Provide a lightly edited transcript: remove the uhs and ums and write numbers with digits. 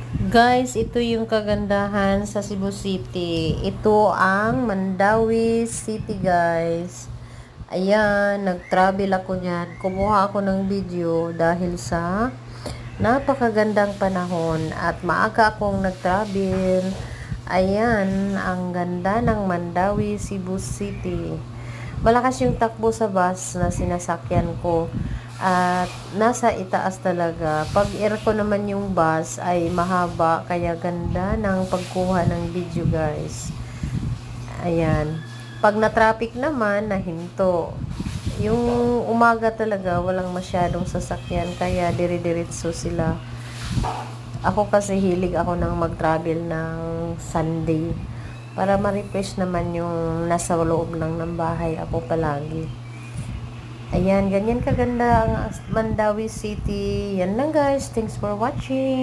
Guys, ito yung kagandahan sa Cebu City. Ito ang Mandawi City, guys. Ayan, nag-travel ako niyan. Kumuha ako ng video dahil sa napakagandang panahon at maaga akong nag-travel. Ayan, ang ganda ng Mandawi, Cebu City. Malakas yung takbo sa bus na sinasakyan ko. At nasa itaas talaga. Pag aircon naman yung bus ay mahaba, kaya ganda ng pagkuha ng video, guys. Ayan. Pag na-traffic naman, nahinto. Yung umaga talaga, walang masyadong sasakyan, kaya dire-diretso sila. Ako kasi hilig ako ng mag-travel ng Sunday para ma-refresh naman yung nasa loob lang ng bahay ako palagi. Ayan, ganyan kaganda ang Mandawi City. Yan lang, guys. Thanks for watching.